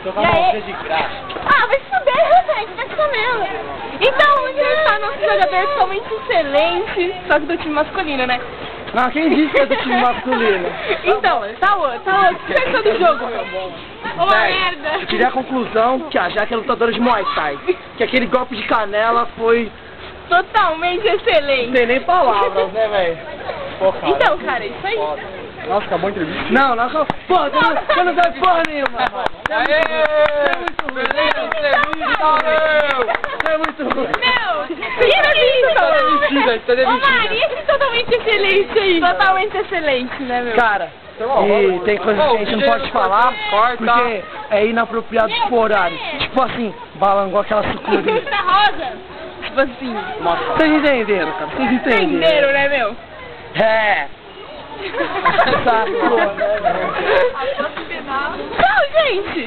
Tocar uma música de graça. Ah, vai se fuder, gente, vai se comendo. Então, hoje está nosso jogador totalmente excelente, só que do time masculino, né? Não, quem disse que é do time masculino? Então, Tauã, o que você achou do jogo, meu? Uma merda. Eu tirei a conclusão que a Jaque é lutadora de Muay Thai. Que aquele golpe de canela foi... Totalmente Não excelente. tem nem palavras, né, velho? Então, cara, isso aí. Nossa, acabou a entrevista. Não, porra, você não sabe porra nenhuma. Aê! Você é muito ruim. Meu, isso, Tá demitido. Ô, Maria, que totalmente excelente aí. Totalmente excelente, né, meu? Cara, e tem coisas que a gente não pode falar, porque é inapropriado pro horário. Tipo assim, balangou aquela sucuri. Tá rosa. Tipo assim. Vocês entenderam, cara? Vocês entenderam? Entenderam, né, meu? É. Tá, Tchau, gente.